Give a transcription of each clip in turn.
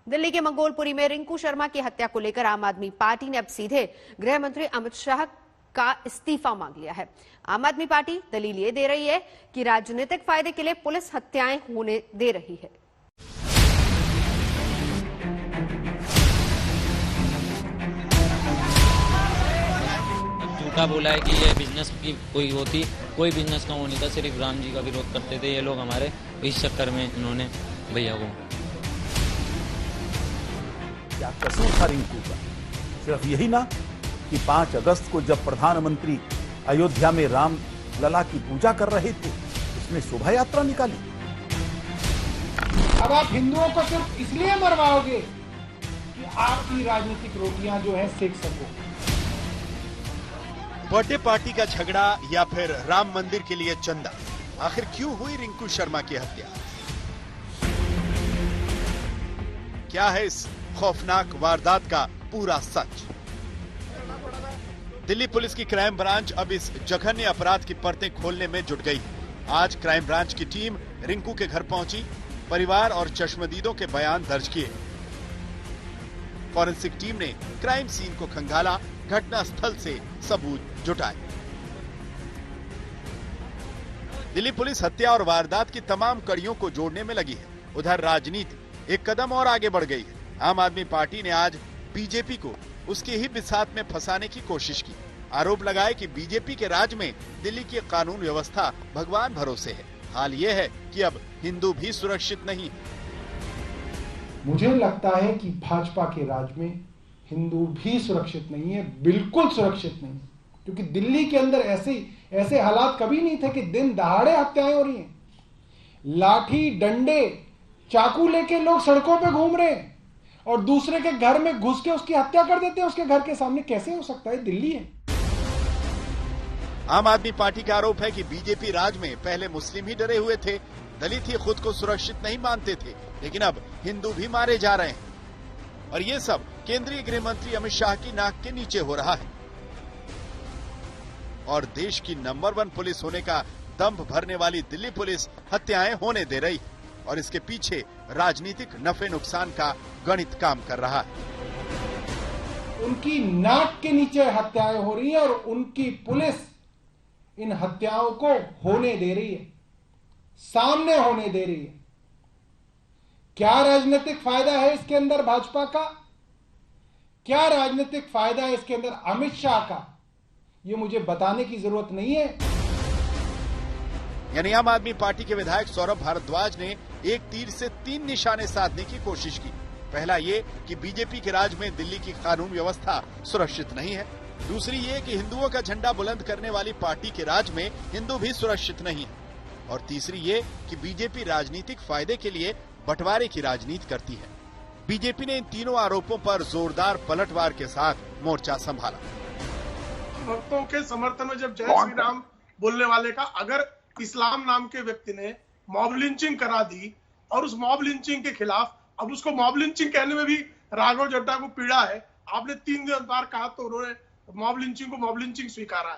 दिल्ली के मंगोलपुरी में रिंकू शर्मा की हत्या को लेकर आम आदमी पार्टी ने अब सीधे गृह मंत्री अमित शाह का इस्तीफा मांग लिया है। आम आदमी पार्टी दलील ये दे रही है कि राजनीतिक फायदे के लिए पुलिस हत्याएं होने दे रही है। झूठा बोला है कि ये बिजनेस की कोई बिजनेस का वो नहीं था, सिर्फ राम जी का विरोध करते थे ये लोग हमारे। इस चक्कर में इन्होंने भैया को क्या कसूर था रिंकू का? सिर्फ यही ना कि 5 अगस्त को जब प्रधानमंत्री अयोध्या में राम लला की पूजा कर रहे थे, उसने शोभा यात्रा निकाली। अब आप हिंदुओं को सिर्फ इसलिए मरवाओगे कि आपकी राजनीतिक रोटियां जो है सेक सको। बर्थडे पार्टी का झगड़ा या फिर राम मंदिर के लिए चंदा, आखिर क्यों हुई रिंकू शर्मा की हत्या? क्या है इस खौफनाक वारदात का पूरा सच? दिल्ली पुलिस की क्राइम ब्रांच अब इस जघन्य अपराध की परतें खोलने में जुट गई। आज क्राइम ब्रांच की टीम रिंकू के घर पहुंची, परिवार और चश्मदीदों के बयान दर्ज किए। फॉरेंसिक टीम ने क्राइम सीन को खंगाला, घटना स्थल से सबूत जुटाए। दिल्ली पुलिस हत्या और वारदात की तमाम कड़ियों को जोड़ने में लगी है। उधर राजनीति एक कदम और आगे बढ़ गई है। आम आदमी पार्टी ने आज बीजेपी को उसके ही बिसात में फंसाने की कोशिश की। आरोप लगाए कि बीजेपी के राज में दिल्ली की कानून व्यवस्था भगवान भरोसे है। हाल ये है कि अब हिंदू भी सुरक्षित नहीं। मुझे लगता है कि भाजपा के राज में हिंदू भी सुरक्षित नहीं है, बिल्कुल सुरक्षित नहीं, क्योंकि दिल्ली के अंदर ऐसे हालात कभी नहीं थे कि दिन दहाड़े हत्याएं हो रही हैं। लाठी डंडे चाकू लेके लोग सड़कों पे घूम रहे हैं और दूसरे के घर में घुस के उसकी हत्या कर देते हैं उसके घर के सामने। कैसे हो सकता है? दिल्ली है। आम आदमी पार्टी का आरोप है कि बीजेपी राज में पहले मुस्लिम ही डरे हुए थे, दलित ही खुद को सुरक्षित नहीं मानते थे, लेकिन अब हिंदू भी मारे जा रहे हैं। और ये सब केंद्रीय गृह मंत्री अमित शाह की नाक के नीचे हो रहा है। और देश की नंबर 1 पुलिस होने का दंभ भरने वाली दिल्ली पुलिस हत्याएं होने दे रही है और इसके पीछे राजनीतिक नफे नुकसान का गणित काम कर रहा है। उनकी नाक के नीचे हत्याएं हो रही है और उनकी पुलिस इन हत्याओं को होने दे रही है, सामने होने दे रही है। क्या राजनीतिक फायदा है इसके अंदर भाजपा का? क्या राजनीतिक फायदा है इसके अंदर अमित शाह का? ये मुझे बताने की जरूरत नहीं है। यानी आम आदमी पार्टी के विधायक सौरभ भारद्वाज ने एक तीर से 3 निशाने साधने की कोशिश की। पहला ये कि बीजेपी के राज में दिल्ली की कानून व्यवस्था सुरक्षित नहीं है। दूसरी ये कि हिंदुओं का झंडा बुलंद करने वाली पार्टी के राज में हिंदू भी सुरक्षित नहीं है। और तीसरी ये कि बीजेपी राजनीतिक फायदे के लिए बंटवारे की राजनीति करती है। बीजेपी ने इन तीनों आरोपों पर जोरदार पलटवार के साथ मोर्चा संभाला। भक्तों के समर्थन में जब जय श्री राम बोलने वाले का अगर इस्लाम नाम के व्यक्ति ने मॉब लिंचिंग करा दी और उस मॉब लिंचिंग के खिलाफ अब उसको मॉब लिंचिंग कहने में भी राघव चड्ढा को पीड़ा है। आपने 3 बार कहा तो उन्होंने मॉब लिंचिंग को मॉब लिंचिंग स्वीकारा है।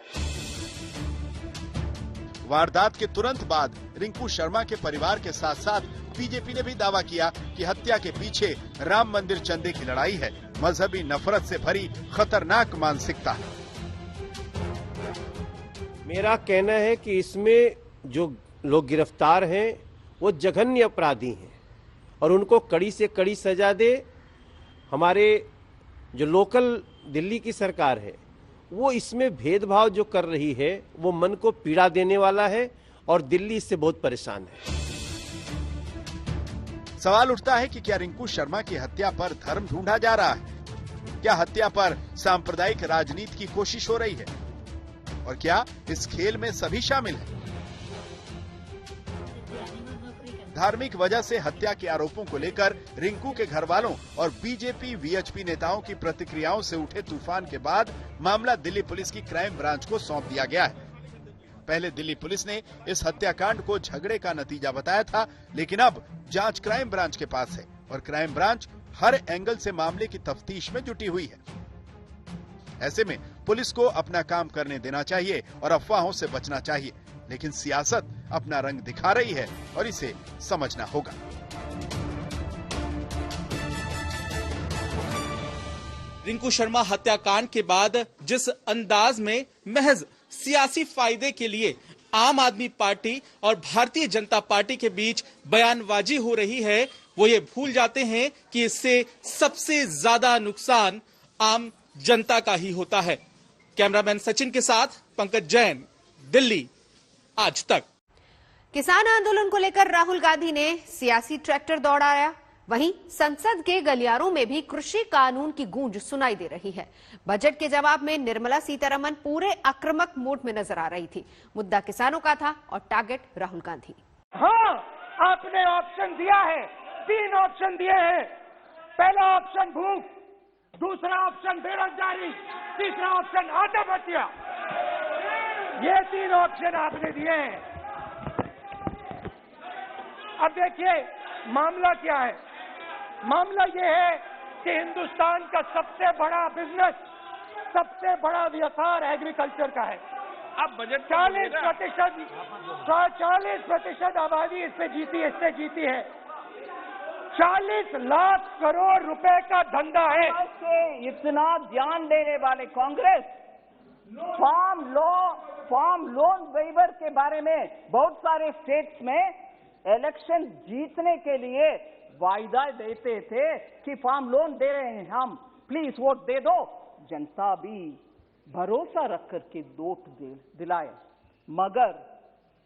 वारदात के तुरंत बाद रिंकू शर्मा के परिवार के साथ साथ बीजेपी ने भी दावा किया कि हत्या के पीछे राम मंदिर चंदे की लड़ाई है, मजहबी नफरत से भरी खतरनाक मानसिकता है। मेरा कहना है कि इसमें जो लोग गिरफ्तार हैं वो जघन्य अपराधी हैं और उनको कड़ी से कड़ी सजा दे। हमारे जो लोकल दिल्ली की सरकार है वो इसमें भेदभाव जो कर रही है वो मन को पीड़ा देने वाला है और दिल्ली इससे बहुत परेशान है। सवाल उठता है कि क्या रिंकू शर्मा की हत्या पर धर्म ढूंढा जा रहा है? क्या हत्या पर सांप्रदायिक राजनीति की कोशिश हो रही है? और क्या इस खेल में सभी शामिल हैं? धार्मिक वजह से हत्या के आरोपों को लेकर रिंकू के घर वालों और बीजेपी वीएचपी नेताओं की प्रतिक्रियाओं से उठे तूफान के बाद मामला दिल्ली पुलिस की क्राइम ब्रांच को सौंप दिया गया है। पहले दिल्ली पुलिस ने इस हत्याकांड को झगड़े का नतीजा बताया था, लेकिन अब जांच क्राइम ब्रांच के पास है और क्राइम ब्रांच हर एंगल से मामले की तफ्तीश में जुटी हुई है। ऐसे में पुलिस को अपना काम करने देना चाहिए और अफवाहों से बचना चाहिए, लेकिन सियासत अपना रंग दिखा रही है और इसे समझना होगा। रिंकू शर्मा हत्याकांड के बाद जिस अंदाज में महज सियासी फायदे के लिए आम आदमी पार्टी और भारतीय जनता पार्टी के बीच बयानबाजी हो रही है, वो ये भूल जाते हैं कि इससे सबसे ज्यादा नुकसान आम जनता का ही होता है। कैमरामैन सचिन के साथ पंकज जैन, दिल्ली, आज तक। किसान आंदोलन को लेकर राहुल गांधी ने सियासी ट्रैक्टर दौड़ाया, वहीं संसद के गलियारों में भी कृषि कानून की गूंज सुनाई दे रही है। बजट के जवाब में निर्मला सीतारमण पूरे आक्रामक मोड में नजर आ रही थी। मुद्दा किसानों का था और टारगेट राहुल गांधी। हाँ, आपने ऑप्शन दिया है, 3 ऑप्शन दिए हैं। पहला ऑप्शन भूख, दूसरा ऑप्शन बेरोजगारी, तीसरा ऑप्शन आत्महत्या। ये 3 ऑप्शन आपने दिए हैं। अब देखिए मामला क्या है। मामला ये है कि हिंदुस्तान का सबसे बड़ा बिजनेस, सबसे बड़ा व्यापार एग्रीकल्चर का है। अब बजट 40% आबादी इससे जीती है। 40 लाख करोड़ रुपए का धंधा है। इतना ध्यान देने वाले कांग्रेस फार्म लोन वेवर के बारे में बहुत सारे स्टेट्स में इलेक्शन जीतने के लिए वायदा देते थे कि फार्म लोन दे रहे हैं हम, प्लीज वोट दे दो। जनता भी भरोसा रख करके वोट दिलाए, मगर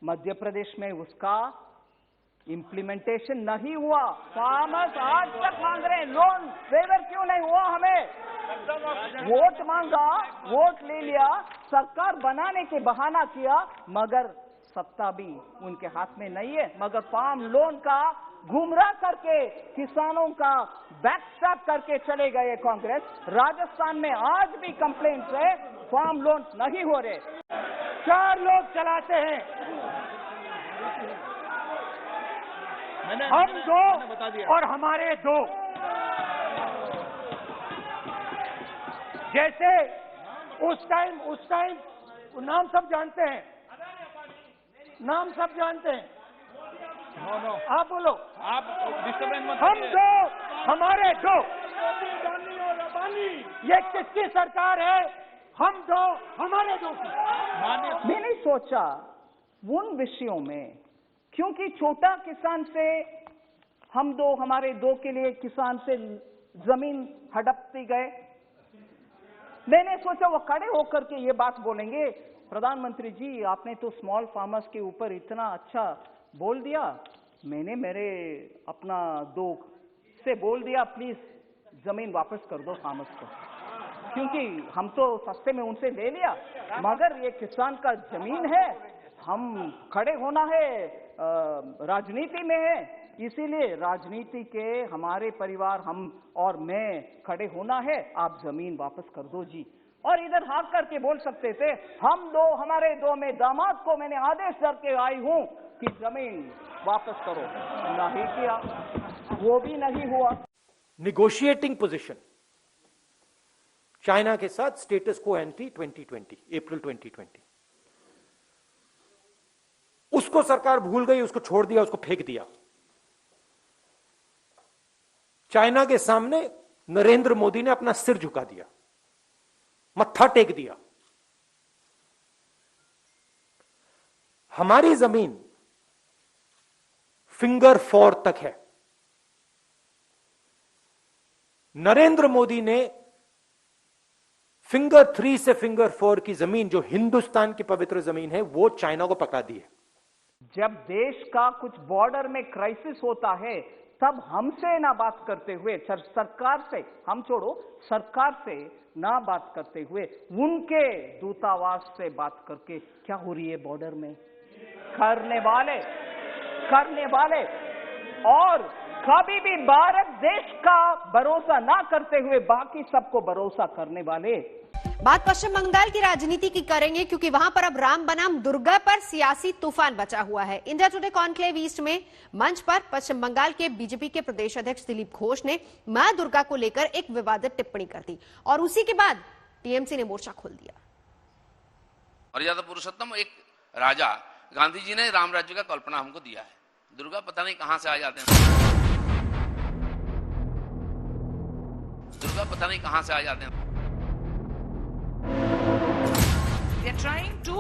मध्य प्रदेश में उसका इम्प्लीमेंटेशन नहीं हुआ। फार्मर्स आज तक मांग रहे हैं लोन वेवर, क्यों नहीं हुआ? हमें वोट मांगा, वोट ले लिया, सरकार बनाने के बहाना किया, मगर सत्ता भी उनके हाथ में नहीं है। मगर फार्म लोन का गुमराह करके किसानों का बैकस्टैप करके चले गए कांग्रेस। राजस्थान में आज भी कंप्लेंट्स है, फार्म लोन नहीं हो रहे। 4 लोग चलाते हैं, हम 2 और हमारे 2। जैसे उस टाइम नाम सब जानते हैं, नाम सब जानते हैं। आप बोलो, आप हम 2, हमारे 2। ये किसकी सरकार है? हम 2, हमारे 2 की। मैंने सोचा उन विषयों में, क्योंकि छोटा किसान से हम 2 हमारे 2 के लिए किसान से जमीन हड़पती गए। मैंने सोचा वो खड़े होकर के ये बात बोलेंगे, प्रधानमंत्री जी आपने तो स्मॉल फार्मर्स के ऊपर इतना अच्छा बोल दिया, मैंने मेरे अपना 2 से बोल दिया प्लीज जमीन वापस कर दो फार्मर्स को, क्योंकि हम तो सस्ते में उनसे ले लिया, मगर ये किसान का जमीन है, हम खड़े होना है, राजनीति में है, इसीलिए राजनीति के हमारे परिवार हम और मैं खड़े होना है, आप जमीन वापस कर दो जी। और इधर हाथ करके बोल सकते थे हम 2 हमारे 2 में दामाद को मैंने आदेश करके आई हूं कि जमीन वापस करो, नहीं किया, वो भी नहीं हुआ। निगोशिएटिंग पोजीशन चाइना के साथ स्टेटस को एंट्री 2020 अप्रैल 2020, उसको सरकार भूल गई, उसको छोड़ दिया, उसको फेंक दिया। चाइना के सामने नरेंद्र मोदी ने अपना सिर झुका दिया, मत्था टेक दिया। हमारी जमीन फिंगर 4 तक है। नरेंद्र मोदी ने फिंगर 3 से फिंगर 4 की जमीन, जो हिंदुस्तान की पवित्र जमीन है, वो चाइना को पकड़ा दी है। जब देश का कुछ बॉर्डर में क्राइसिस होता है, तब हमसे ना बात करते हुए, सरकार से, हम छोड़ो, सरकार से ना बात करते हुए उनके दूतावास से बात करके क्या हो रही है बॉर्डर में, करने वाले और कभी भी भारत देश का भरोसा ना करते हुए बाकी सबको भरोसा करने वाले। बात पश्चिम बंगाल की राजनीति की करेंगे, क्योंकि वहां पर अब राम बनाम दुर्गा पर सियासी तूफान बचा हुआ है। इंडिया टुडे कॉन्क्लेव ईस्ट में मंच पर पश्चिम बंगाल के बीजेपी के प्रदेश अध्यक्ष दिलीप घोष ने मां दुर्गा को लेकर एक विवादित टिप्पणी कर दी और उसी के बाद टीएमसी ने मोर्चा खोल दिया। मर्यादा पुरुषोत्तम एक राजा, गांधी जी ने राम राज्य का कल्पना हमको दिया है, दुर्गा पता नहीं कहां से आ जाते हैं। दुर्गा पता नहीं कहां से आ जाते हैं। They are trying to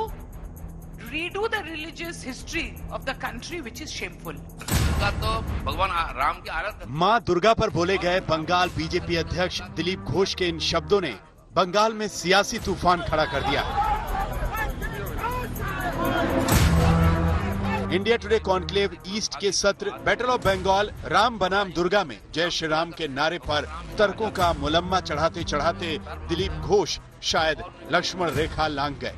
redo the religious history of the country, which is shameful. Durga तो भगवान राम की आराधना। मां दुर्गा पर बोले गए बंगाल बीजेपी अध्यक्ष दिलीप घोष के इन शब्दों ने बंगाल में सियासी तूफान खड़ा कर दिया। इंडिया टुडे कॉन्क्लेव ईस्ट के सत्र बैटल ऑफ बंगाल राम बनाम दुर्गा में जय श्री राम के नारे पर तर्कों का मुलम्मा चढ़ाते चढ़ाते दिलीप घोष शायद लक्ष्मण रेखा लांघ गए।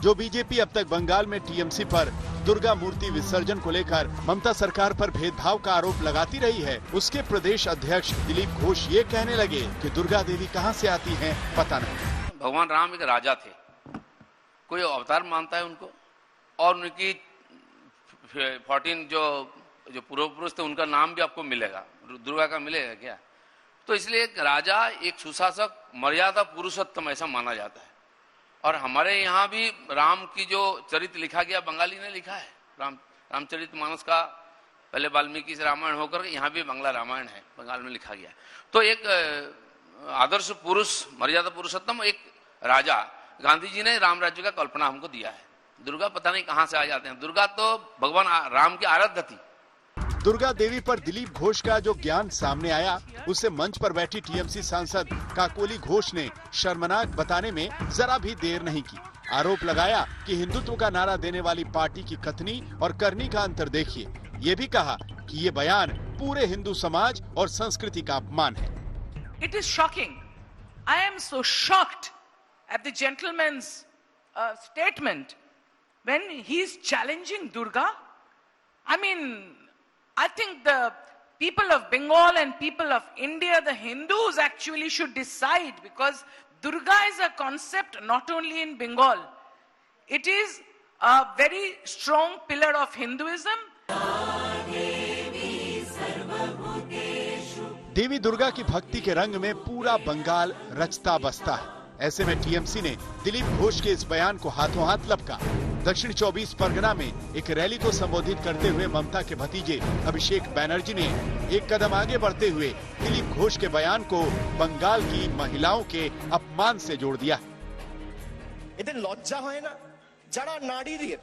जो बीजेपी अब तक बंगाल में टीएमसी पर दुर्गा मूर्ति विसर्जन को लेकर ममता सरकार पर भेदभाव का आरोप लगाती रही है, उसके प्रदेश अध्यक्ष दिलीप घोष ये कहने लगे कि दुर्गा देवी कहां से आती हैं पता नहीं। भगवान राम एक राजा थे, कोई अवतार मानता है उनको, और उनकी 14 जो पूर्व पुरुष थे उनका नाम भी आपको मिलेगा, दुर्गा का मिलेगा क्या? तो इसलिए एक राजा, एक सुशासक, मर्यादा पुरुषोत्तम ऐसा माना जाता है। और हमारे यहाँ भी राम की जो चरित्र लिखा गया बंगाली ने लिखा है, रामचरित मानस का पहले वाल्मीकि से रामायण होकर यहाँ भी बांग्ला रामायण है, बंगाल में लिखा गया। तो एक आदर्श पुरुष, मर्यादा पुरुषोत्तम एक राजा, गांधी जी ने राम राज्य का कल्पना हमको दिया है। दुर्गा पता नहीं कहां से आ जाते हैं। दुर्गा तो भगवान राम की आराध्य थी। दुर्गा देवी पर दिलीप घोष का जो ज्ञान सामने आया, उसे मंच पर बैठी टीएमसी सांसद काकोली घोष ने शर्मनाक बताने में जरा भी देर नहीं की। आरोप लगाया कि हिंदुत्व का नारा देने वाली पार्टी की कथनी और करनी का अंतर देखिए। ये भी कहा कि ये बयान पूरे हिंदू समाज और संस्कृति का अपमान है। It is shocking. I am so shocked at the gentleman's statement when he is challenging Durga. I mean, I think the people of Bengal and people of India, the Hindus actually should decide, because Durga is a concept not only in Bengal. It is a very strong pillar of Hinduism. देवी दुर्गा की भक्ति के रंग में पूरा बंगाल रचता बसता है। ऐसे में टीएमसी ने दिलीप घोष के इस बयान को हाथों हाथ लपका। दक्षिण 24 परगना में एक रैली को संबोधित करते हुए ममता के भतीजे अभिषेक बैनर्जी ने एक कदम आगे बढ़ते हुए दिलीप घोष के बयान को बंगाल की महिलाओं के अपमान से जोड़ दिया। এদের লজ্জা হয় না? যারা নারীদের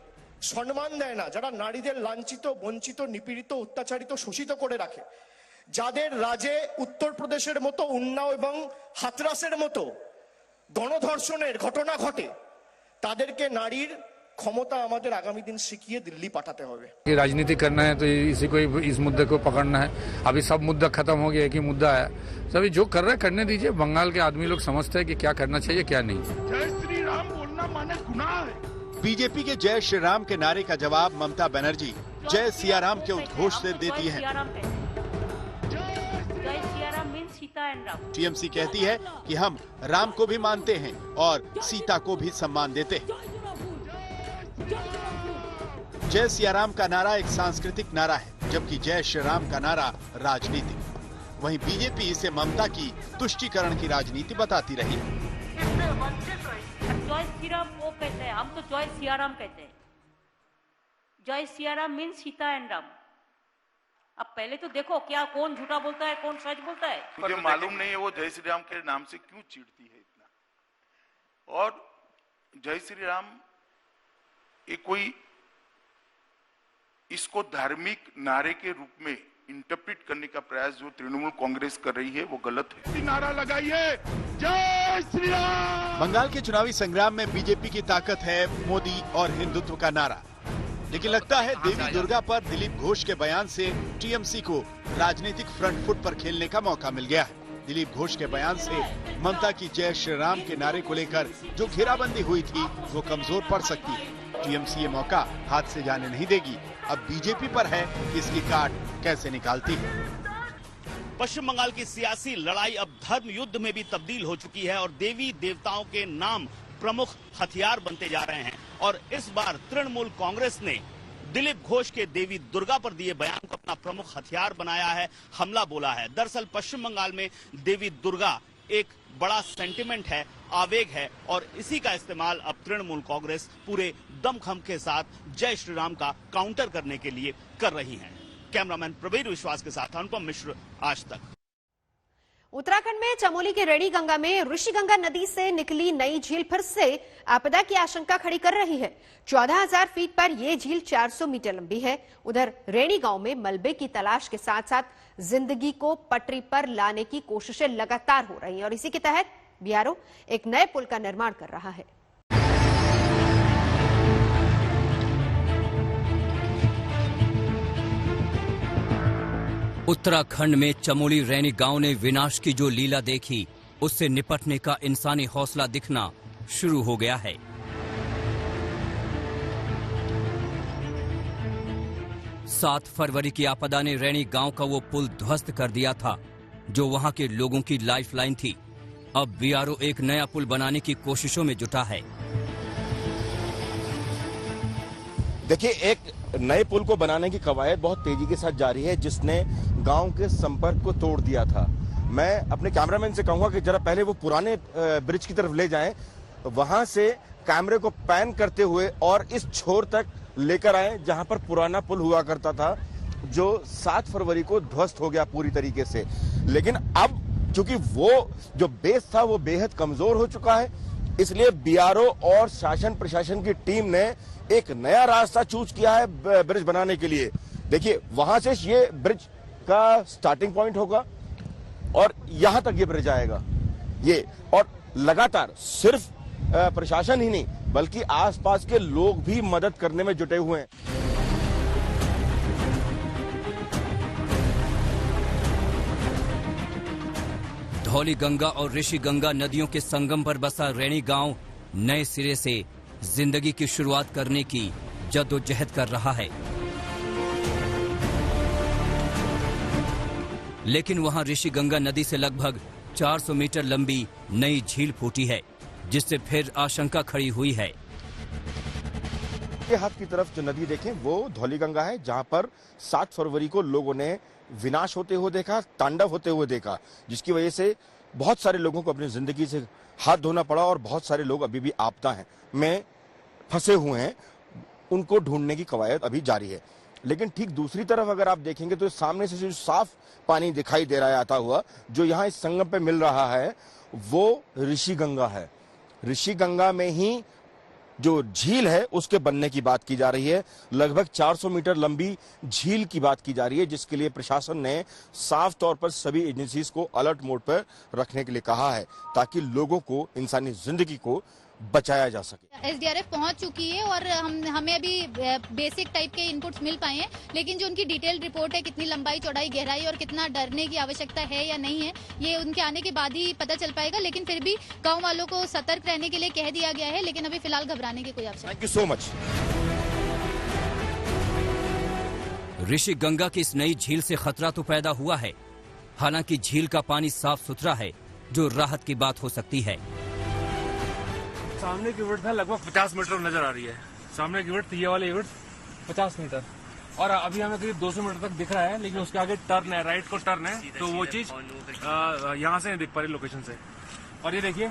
সম্মান দেয় না, যারা নারীদের লাঞ্ছিত, বঞ্চিত, নিপীড়িত, অত্যাচারিত, শোষিত করে রাখে, যাদের রাজে উত্তরপ্রদেশের মতো উন্নাও এবং হাতরাসের মতো গণধর্ষণের ঘটনা ঘটে, তাদেরকে নারীর ক্ষমতা আমাদের আগামী দিন শিখিয়ে দিল্লি পাঠাতে হবে। राजनीति करना है तो इसी को इस मुद्दे को पकड़ना है। अभी सब मुद्दा खत्म हो गया, एक ही मुद्दा है। सभी जो कर रहे हैं करने दीजिए। बंगाल के आदमी लोग समझते हैं कि क्या करना चाहिए क्या नहीं। जय श्री राम बोलना माने गुनाह है। बीजेपी के जय श्री राम के नारे का जवाब ममता बनर्जी जय सिया राम के उद्घोष से देती हैं। टीएमसी कहती है कि हम राम को भी मानते हैं और सीता को भी सम्मान देते हैं। जय सिया राम का नारा एक सांस्कृतिक नारा है, जबकि जय श्री राम का नारा राजनीतिक। वहीं बीजेपी इसे ममता की तुष्टीकरण की राजनीति बताती रही। जय श्री राम वो कहते हैं, हम तो जय सिया राम कहते हैं। जय सिया राम मीन्स सीता एंड राम। अब पहले तो देखो क्या कौन झूठा बोलता है कौन सच बोलता है। मुझे मालूम नहीं है वो जय श्री राम के नाम से क्यों चिढ़ती है इतना। और जय श्री राम ये कोई इसको धार्मिक नारे के रूप में इंटरप्रेट करने का प्रयास जो तृणमूल कांग्रेस कर रही है वो गलत है। नारा लगाइए जय श्री राम। बंगाल के चुनावी संग्राम में बीजेपी की ताकत है मोदी और हिंदुत्व का नारा, लेकिन लगता है देवी दुर्गा पर दिलीप घोष के बयान से टीएमसी को राजनीतिक फ्रंट फुट पर खेलने का मौका मिल गया है। दिलीप घोष के बयान से ममता की जय श्री राम के नारे को लेकर जो घेराबंदी हुई थी वो कमजोर पड़ सकती है। टीएमसी ये मौका हाथ से जाने नहीं देगी। अब बीजेपी पर है कि इसकी काट कैसे निकालती है। पश्चिम बंगाल की सियासी लड़ाई अब धर्म युद्ध में भी तब्दील हो चुकी है और देवी देवताओं के नाम प्रमुख हथियार बनते जा रहे हैं। और इस बार तृणमूल कांग्रेस ने दिलीप घोष के देवी दुर्गा पर दिए बयान को अपना प्रमुख हथियार बनाया है, हमला बोला है। दरअसल पश्चिम बंगाल में देवी दुर्गा एक बड़ा सेंटिमेंट है, आवेग है, और इसी का इस्तेमाल अब तृणमूल कांग्रेस पूरे दमखम के साथ जय श्री राम का काउंटर करने के लिए कर रही है। कैमरामैन प्रवीर विश्वास के साथ अनुपम मिश्र, आज तक। उत्तराखंड में चमोली के रेणी गंगा में ऋषिगंगा नदी से निकली नई झील फिर से आपदा की आशंका खड़ी कर रही है। 14,000 फीट पर यह झील 400 मीटर लंबी है। उधर रेणी गांव में मलबे की तलाश के साथ साथ जिंदगी को पटरी पर लाने की कोशिशें लगातार हो रही हैं और इसी के तहत बीआरओ एक नए पुल का निर्माण कर रहा है। उत्तराखंड में चमोली रैनी गांव ने विनाश की जो लीला देखी, उससे निपटने का इंसानी हौसला दिखना शुरू हो गया है। सात फरवरी की आपदा ने रैनी गांव का वो पुल ध्वस्त कर दिया था, जो वहां के लोगों की लाइफलाइन थी। अब बीआरओ एक नया पुल बनाने की कोशिशों में जुटा है। देखिए, एक नए पुल को बनाने की कवायद बहुत तेजी के साथ जारी है, जिसने गांव के संपर्क को तोड़ दिया था। मैं अपने कैमरामैन से कहूंगा कि जरा पहले वो पुराने ब्रिज की तरफ ले जाएं, वहां से कैमरे को पैन करते हुए और इस छोर तक लेकर आए जहां पर पुराना पुल हुआ करता था, जो 7 फरवरी को ध्वस्त हो गया पूरी तरीके से। लेकिन अब चूंकि वो जो बेस था वो बेहद कमजोर हो चुका है, इसलिए बीआरओ और शासन प्रशासन की टीम ने एक नया रास्ता चूज किया है ब्रिज बनाने के लिए। देखिए, वहां से ये ब्रिज का स्टार्टिंग पॉइंट होगा और यहां तक ये ब्रिज आएगा। ये और लगातार सिर्फ प्रशासन ही नहीं बल्कि आसपास के लोग भी मदद करने में जुटे हुए हैं। धौली गंगा और ऋषि गंगा नदियों के संगम पर बसा रैनी गांव नए सिरे से जिंदगी की शुरुआत करने की जद्दोजहद कर रहा है। लेकिन वहां ऋषि गंगा नदी से लगभग 400 मीटर लंबी नई झील फूटी है, जिससे फिर आशंका खड़ी हुई है। के हाथ की तरफ जो नदी देखें वो धौली गंगा है, जहां पर 7 फरवरी को लोगों ने विनाश होते हुए देखा, तांडव होते हुए देखा, जिसकी वजह से बहुत सारे लोगों को अपनी जिंदगी से हाथ धोना पड़ा और बहुत सारे लोग अभी भी आपदा में फंसे हुए हैं। उनको ढूंढने की कवायद अभी जारी है। लेकिन ठीक दूसरी तरफ अगर आप देखेंगे तो सामने से जो साफ पानी दिखाई दे रहा है आता हुआ, जो यहाँ इस संगम पे मिल रहा है, वो ऋषि गंगा है। ऋषि गंगा में ही जो झील है उसके बनने की बात की जा रही है। लगभग 400 मीटर लंबी झील की बात की जा रही है, जिसके लिए प्रशासन ने साफ तौर पर सभी एजेंसीज को अलर्ट मोड पर रखने के लिए कहा है, ताकि लोगों को इंसानी जिंदगी को बचाया जा सके। एसडीआरएफ पहुंच चुकी है और हमें अभी बेसिक टाइप के इनपुट्स मिल पाए हैं, लेकिन जो उनकी डिटेल्ड रिपोर्ट है, कितनी लंबाई, चौड़ाई, गहराई और कितना डरने की आवश्यकता है या नहीं है, ये उनके आने के बाद ही पता चल पाएगा। लेकिन फिर भी गांव वालों को सतर्क रहने के लिए कह दिया गया है, लेकिन अभी फिलहाल घबराने की कोई आवश्यकता नहीं। Thank you so much. Rishi Ganga की इस नई झील से खतरा तो पैदा हुआ है, हालांकि झील का पानी साफ सुथरा है, जो राहत की बात हो सकती है। सामने की विड्थ है लगभग 50 मीटर नजर आ रही है। सामने की विड्थ, ये वाली विड्थ 50 मीटर और अभी हमें करीब 200 मीटर तक दिख रहा है, लेकिन उसके आगे टर्न है, राइट को टर्न है, तो वो चीज यहाँ से नहीं दिख पा रही लोकेशन से। और ये देखिए,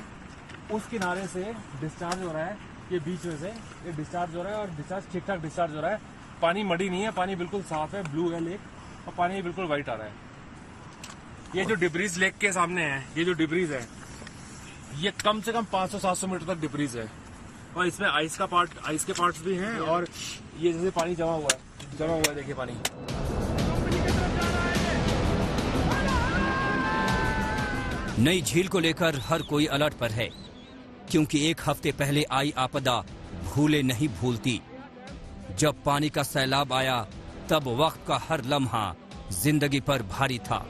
उस किनारे से डिस्चार्ज हो रहा है, ये बीच में से ये डिस्चार्ज हो रहा है और डिस्चार्ज ठीक ठाक डिस्चार्ज हो रहा है। पानी मडी नहीं है, पानी बिल्कुल साफ है, ब्लू है लेक और पानी बिल्कुल व्हाइट आ रहा है। ये जो डिब्रीज लेक के सामने है, ये जो डिब्रीज है, ये कम से कम 500-700 मीटर तक डिब्रीज है और इसमें आइस के पार्ट्स भी हैं और ये जैसे पानी जमा हुआ है, देखिए पानी। नई झील को लेकर हर कोई अलर्ट पर है, क्योंकि एक हफ्ते पहले आई आपदा भूले नहीं भूलती। जब पानी का सैलाब आया, तब वक्त का हर लम्हा जिंदगी पर भारी था।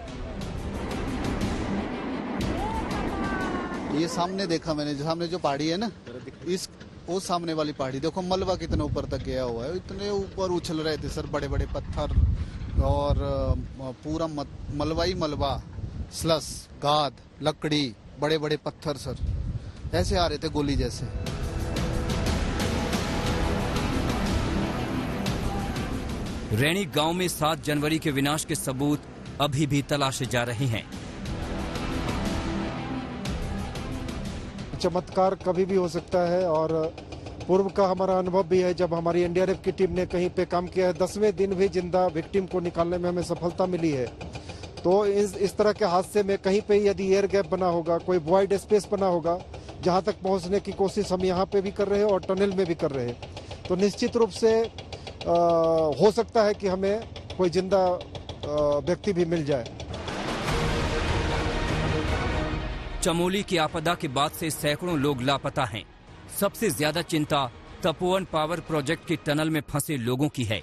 ये सामने देखा मैंने, सामने जो पहाड़ी है ना, वो सामने वाली पहाड़ी देखो, मलबा कितने ऊपर तक गया हुआ है। इतने ऊपर उछल रहे थे सर, बड़े बड़े पत्थर और पूरा मलबा ही मलबा, स्लस, गाद, लकड़ी, बड़े बड़े पत्थर सर, ऐसे आ रहे थे गोली जैसे। रैनी गांव में 7 जनवरी के विनाश के सबूत अभी भी तलाशे जा रहे हैं। चमत्कार कभी भी हो सकता है और पूर्व का हमारा अनुभव भी है, जब हमारी एनडीआरएफ की टीम ने कहीं पे काम किया है, 10वें दिन भी जिंदा विक्टिम को निकालने में हमें सफलता मिली है। तो इस तरह के हादसे में कहीं पे यदि एयर गैप बना होगा, कोई वॉइड स्पेस बना होगा, जहां तक पहुंचने की कोशिश हम यहाँ पे भी कर रहे हैं और टनल में भी कर रहे हैं, तो निश्चित रूप से हो सकता है कि हमें कोई जिंदा व्यक्ति भी मिल जाए। चमोली की आपदा के बाद से सैकड़ों लोग लापता हैं। सबसे ज्यादा चिंता तपोवन पावर प्रोजेक्ट की टनल में फंसे लोगों की है।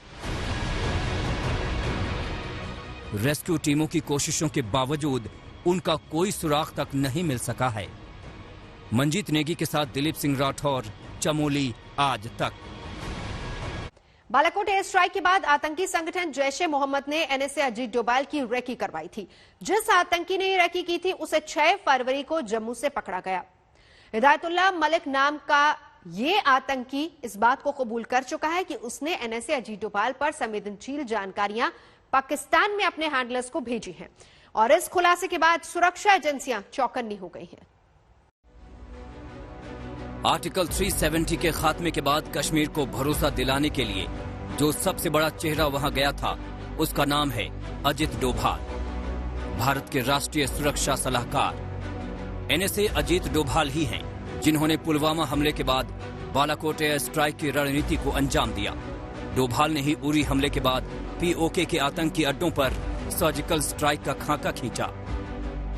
रेस्क्यू टीमों की कोशिशों के बावजूद उनका कोई सुराग तक नहीं मिल सका है। मंजीत नेगी के साथ दिलीप सिंह राठौर, चमोली आज तक। बालाकोट एयर स्ट्राइक के बाद आतंकी संगठन जैश ए मोहम्मद ने एनएसए अजीत डोभाल की रेकी करवाई थी। जिस आतंकी ने ये रेकी की थी उसे 6 फरवरी को जम्मू से पकड़ा गया। हिदायतुल्लाह मलिक नाम का ये आतंकी इस बात को कबूल कर चुका है कि उसने एनएसए अजीत डोभाल पर संवेदनशील जानकारियां पाकिस्तान में अपने हैंडलर्स को भेजी हैं और इस खुलासे के बाद सुरक्षा एजेंसियां चौकन्नी हो गई हैं। आर्टिकल 370 के खात्मे के बाद कश्मीर को भरोसा दिलाने के लिए जो सबसे बड़ा चेहरा वहां गया था उसका नाम है अजित डोभाल, भारत के राष्ट्रीय सुरक्षा सलाहकार। एनएसए अजित डोभाल ही हैं जिन्होंने पुलवामा हमले के बाद बालाकोट एयर स्ट्राइक की रणनीति को अंजाम दिया। डोभाल ने ही उरी हमले के बाद पीओके के आतंकी अड्डों पर सर्जिकल स्ट्राइक का खाका खींचा।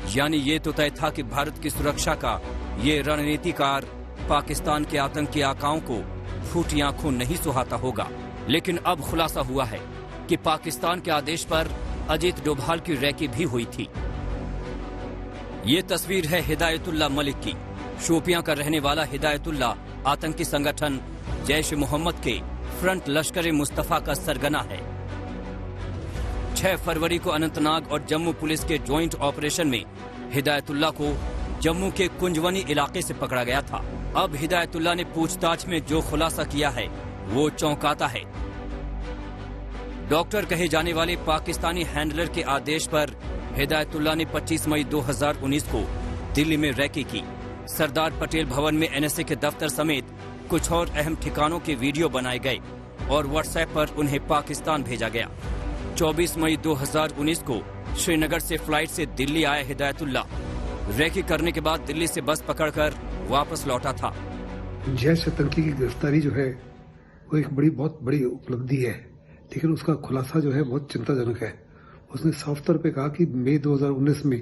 यानी ये तो तय था कि भारत की सुरक्षा का ये रणनीतिकार पाकिस्तान के आतंकी आकाओं को फूटी आंखों नहीं सुहाता होगा। लेकिन अब खुलासा हुआ है कि पाकिस्तान के आदेश पर अजीत डोभाल की रैकी भी हुई थी। ये तस्वीर है हिदायतुल्लाह मलिक की। शोपियां का रहने वाला हिदायतुल्लाह आतंकी संगठन जैश मोहम्मद के फ्रंट लश्कर मुस्तफा का सरगना है। 6 फरवरी को अनंतनाग और जम्मू पुलिस के ज्वाइंट ऑपरेशन में हिदायतुल्लाह को जम्मू के कुंजवनी इलाके से पकड़ा गया था। अब हिदायतुल्लाह ने पूछताछ में जो खुलासा किया है वो चौंकाता है। डॉक्टर कहे जाने वाले पाकिस्तानी हैंडलर के आदेश पर हिदायतुल्लाह ने 25 मई 2019 को दिल्ली में रैकी की। सरदार पटेल भवन में एनएसए के दफ्तर समेत कुछ और अहम ठिकानों के वीडियो बनाए गए और व्हाट्सएप पर उन्हें पाकिस्तान भेजा गया। 24 मई 2019 को श्रीनगर से फ्लाइट से दिल्ली आया हिदायतुल्लाह। रैकी करने के बाद दिल्ली से बस पकड़कर वापस लौटा था। जैश आतंकी की गिरफ्तारी जो है वो एक बहुत बड़ी उपलब्धि है, लेकिन उसका खुलासा जो है बहुत चिंताजनक है। उसने साफ तौर पे कहा कि मई 2019 में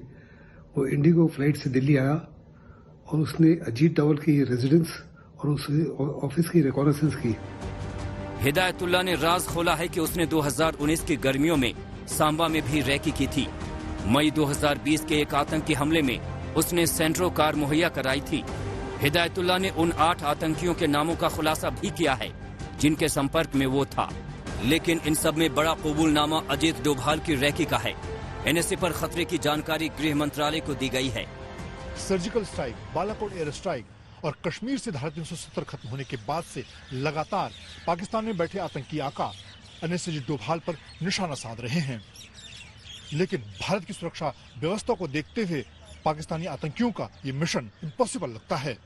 वो इंडिगो फ्लाइट से दिल्ली आया और उसने अजीत डोभाल की रेजिडेंस और उस ऑफिस की रिकॉनेसेंस की। हिदायतुल्लाह ने राज खोला है कि उसने 2019 की गर्मियों में सांबा में भी रैकी की थी। मई 2020 के एक आतंकी हमले में उसने सेंट्रो कार मुहैया कराई थी। हिदायतुल्लाह ने उन 8 आतंकियों के नामों का खुलासा भी किया है जिनके संपर्क में वो था। लेकिन इन सब में बड़ा कबूलनामा अजीत डोभाल की रैकी का है। एनएसए पर खतरे की जानकारी गृह मंत्रालय को दी गई है। Surgical strike, Balakot air strike और कश्मीर से धारा 370 खत्म होने के बाद से लगातार पाकिस्तान में बैठे आतंकी आका एनएसए अजीत डोभाल पर निशाना साध रहे हैं। लेकिन भारत की सुरक्षा व्यवस्था को देखते हुए पाकिस्तानी आतंकियों का ये मिशन इम्पॉसिबल लगता है।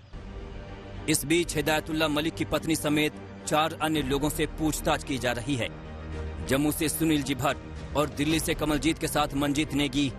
इस बीच हिदायतुल्लाह मलिक की पत्नी समेत 4 अन्य लोगों से पूछताछ की जा रही है। जम्मू से सुनील जी भट्ट और दिल्ली से कमलजीत के साथ मंजीत नेगी